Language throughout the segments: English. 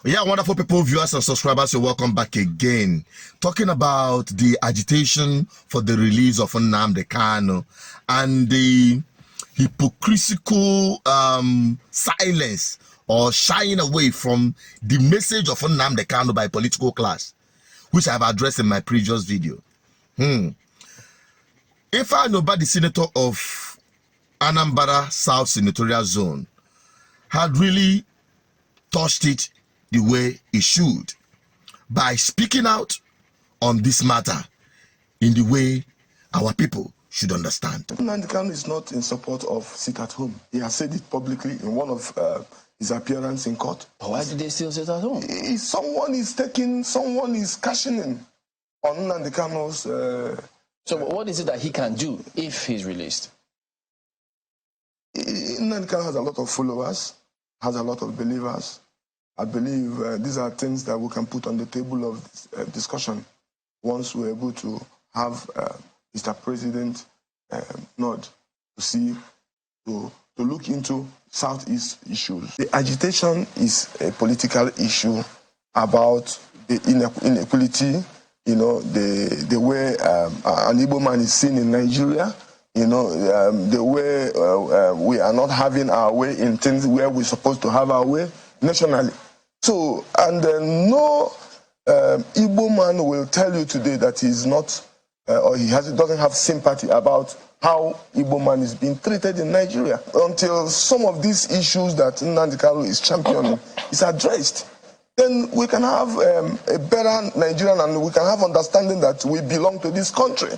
Yeah, wonderful people, viewers and subscribers, you're welcome back again. Talking about the agitation for the release of Nnamdi Kanu and the hypocritical silence or shying away from the message of Nnamdi Kanu by political class, which I've addressed in my previous video. Ifeanyi, the senator of Anambra South Senatorial Zone, had really touched it the way it should by speaking out on this matter in the way our people should understand. Nnamdi Kanu is not in support of sit at home. He has said it publicly in one of his appearance in court. Why did they still sit at home? Someone is cashing in on Nnamdi Kanu's. So what is it that he can do if he's released? Nnamdi Kanu has a lot of followers, has a lot of believers. I believe these are things that we can put on the table of this, discussion once we're able to have Mr. President nod to see, to look into Southeast issues. The agitation is a political issue about the inequality, you know, the way an Igbo man is seen in Nigeria, you know, the way we are not having our way in things where we're supposed to have our way nationally. So, and no Igbo man will tell you today that he's not, or doesn't have sympathy about how Igbo man is being treated in Nigeria until some of these issues that Nnamdi Kanu is championing is addressed. Then we can have a better Nigerian, and we can have understanding that we belong to this country.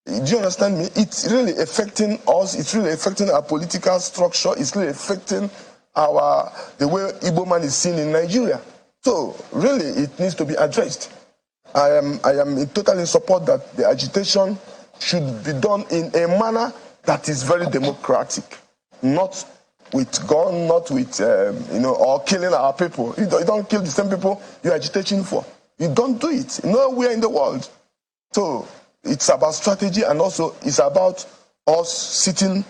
Do you understand me? It's really affecting us. It's really affecting our political structure. It's really affecting the way Igbo man is seen in Nigeria. So really, it needs to be addressed. I am totally in support that the agitation should be done in a manner that is very democratic, not with gun, not with you know, or killing our people. You don't kill the same people you're agitating for. You don't do it nowhere in the world. So it's about strategy, and also it's about us sitting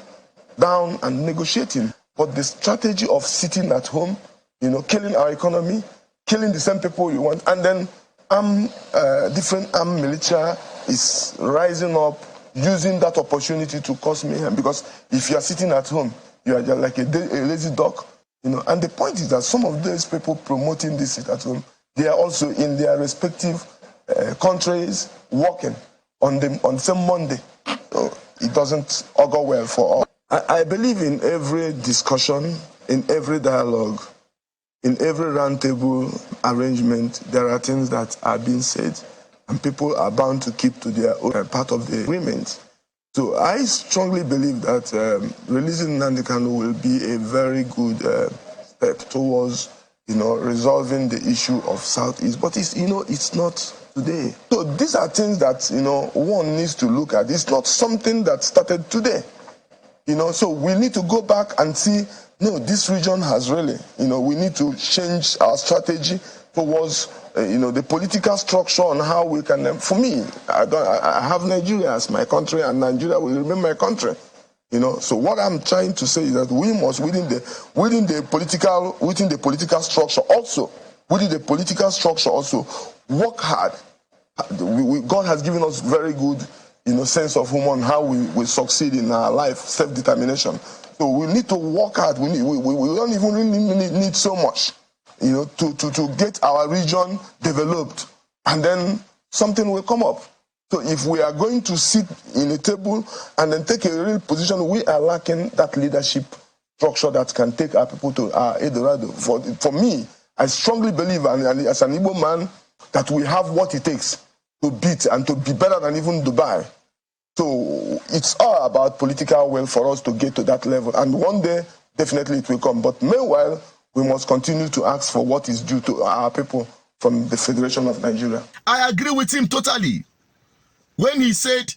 down and negotiating. But the strategy of sitting at home, you know, killing our economy, killing the same people you want, and then different armed militia is rising up, using that opportunity to cause mayhem. Because if you are sitting at home, you are just like a lazy dog, you know. And the point is that some of those people promoting this sit at home, they are also in their respective countries working on the same Monday. So it doesn't augur well for all. I believe in every discussion, in every dialogue, in every roundtable arrangement, there are things that are being said, and people are bound to keep to their own part of the agreement. So I strongly believe that releasing Nnamdi Kanu will be a very good step towards, you know, resolving the issue of Southeast. But it's, you know, it's not today. So these are things that, you know, one needs to look at. It's not something that started today. You know, so we need to go back and see, no, this region has really, you know, we need to change our strategy towards, you know, the political structure on how we can, for me, I have Nigeria as my country, and Nigeria will remain my country. You know, so what I'm trying to say is that we must, within the political structure also, work hard. God has given us very good, you know, sense of humor on how we succeed in our life, self-determination. So we need to work hard. We don't even really need so much, you know, to get our region developed, and then something will come up. So if we are going to sit in a table and then take a real position, we are lacking that leadership structure that can take our people to our Eldorado. For me, I strongly believe, and as an Igbo man, that we have what it takes to beat and to be better than even Dubai. So it's all about political will for us to get to that level. And one day, definitely it will come. But meanwhile, we must continue to ask for what is due to our people from the Federation of Nigeria. I agree with him totally when he said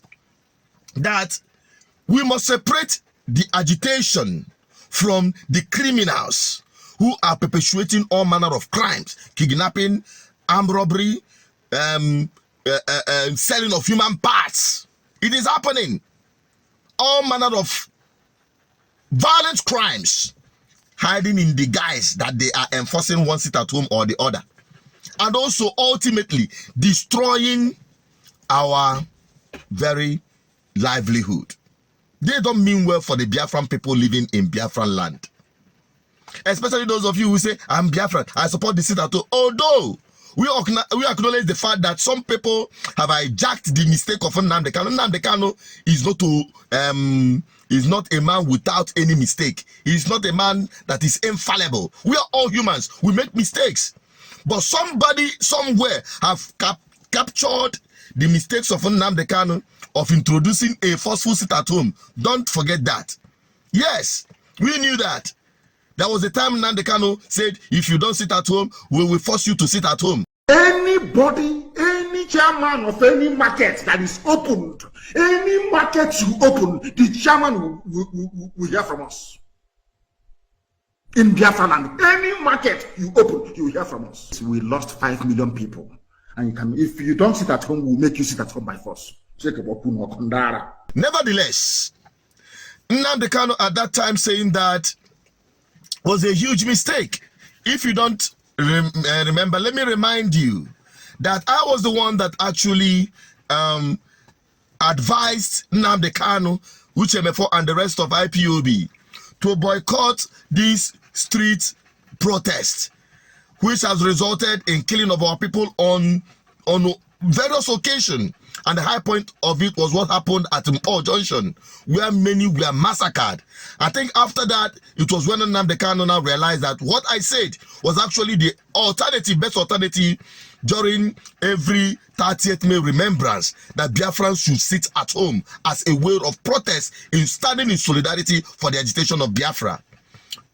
that we must separate the agitation from the criminals who are perpetuating all manner of crimes, kidnapping, armed robbery, selling of human parts. It is happening. All manner of violent crimes hiding in the guise that they are enforcing one sit at home or the other, and also ultimately destroying our very livelihood. They don't mean well for the Biafran people living in Biafran land. Especially those of you who say, I'm Biafran, I support the sit at home. Although we acknowledge the fact that some people have hijacked the mistake of Nnamdi Kanu. Nnamdi Kanu is not a man without any mistake. He is not a man that is infallible. We are all humans. We make mistakes. But somebody somewhere have captured the mistakes of Nnamdi Kanu of introducing a forceful sit at home. Don't forget that. Yes, we knew that. There was a time Nnamdi Kanu said, if you don't sit at home, we will force you to sit at home. Anybody, any chairman of any market that is opened, any market you open, the chairman will hear from us. In Biafra land, any market you open, you will hear from us. We lost 5 million people. And you can, if you don't sit at home, we'll make you sit at home by force. Nevertheless, Nnamdi Kanu at that time saying that was a huge mistake. If you don't remember, let me remind you that I was the one that actually advised Nnamdi Kanu, Uchemefo, and the rest of IPOB to boycott these street protests, which has resulted in killing of our people on various occasions. And the high point of it was what happened at Mpo Junction, where many were massacred. I think after that, it was when Nnamdi Kanu now realized that what I said was actually the best alternative during every 30th May remembrance, that Biafrans should sit at home as a way of protest in standing in solidarity for the agitation of Biafra.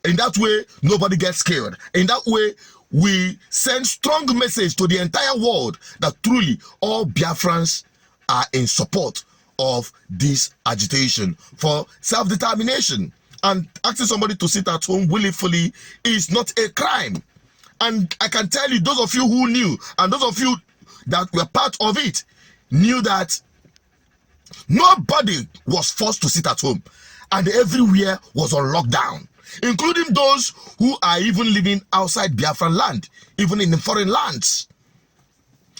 In that way, nobody gets killed. In that way, we send strong message to the entire world that truly all Biafrans are in support of this agitation for self-determination. And asking somebody to sit at home willfully is not a crime. And I can tell you, those of you who knew, and those of you that were part of it, knew that nobody was forced to sit at home. And everywhere was on lockdown, including those who are even living outside Biafran land, even in the foreign lands.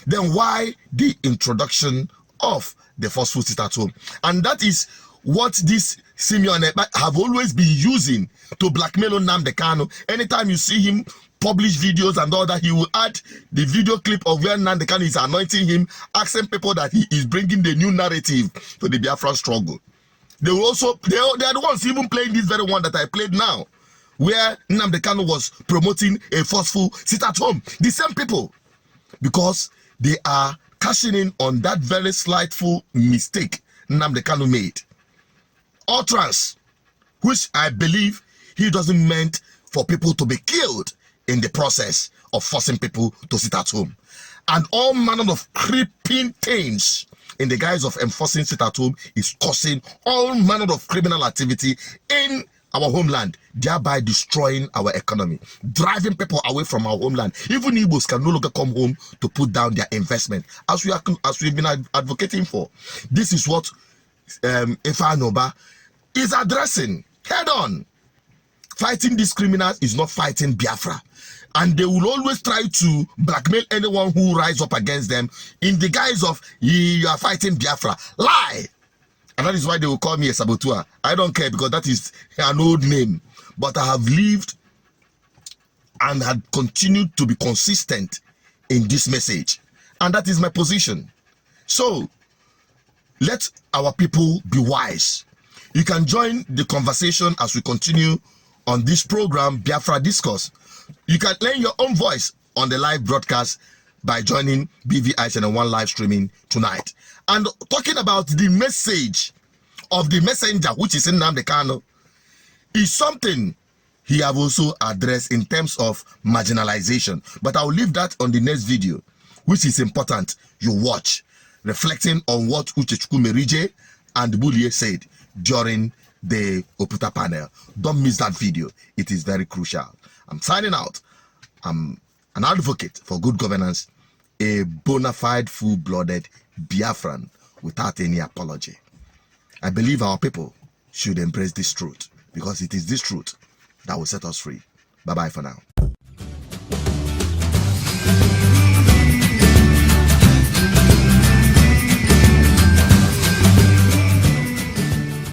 Then why the introduction of the forceful sit at home? And that is what this Simeon have always been using to blackmail Nnamdi Kanu. Anytime you see him publish videos and all that, he will add the video clip of where Nnamdi Kanu is anointing him, asking people that he is bringing the new narrative to the Biafran struggle. They will also, they are the ones even playing this very one that I played now, where Nnamdi Kanu was promoting a forceful sit at home. The same people, because they are cashing in on that very slightful mistake Nnamdi Kanu made. Utterance, which I believe he doesn't meant for people to be killed in the process of forcing people to sit at home. And all manner of creeping things in the guise of enforcing sit at home is causing all manner of criminal activity in our homeland, thereby destroying our economy, driving people away from our homeland. Even Igbos can no longer come home to put down their investment, as we've been advocating for. This is what Ifeanyi is addressing head on. Fighting these criminals is not fighting Biafra. And they will always try to blackmail anyone who rise up against them in the guise of, you are fighting Biafra. Lie! And that is why they will call me a saboteur. I don't care, because that is an old name. But I have lived and had continued to be consistent in this message. And that is my position. So, let our people be wise. You can join the conversation as we continue on this program, Biafra Discourse. You can lend your own voice on the live broadcast by joining BVI Channel 1 live streaming tonight. And talking about the message of the messenger, which is Nnamdi Kanu, is something he have also addressed in terms of marginalization. But I'll leave that on the next video, which is important you watch, reflecting on what Uchechukwu Merije and Bulie said during the Oputa panel. Don't miss that video. It is very crucial. I'm signing out. I'm an advocate for good governance, a bona fide, full-blooded Biafran without any apology. I believe our people should embrace this truth, because it is this truth that will set us free. Bye-bye for now.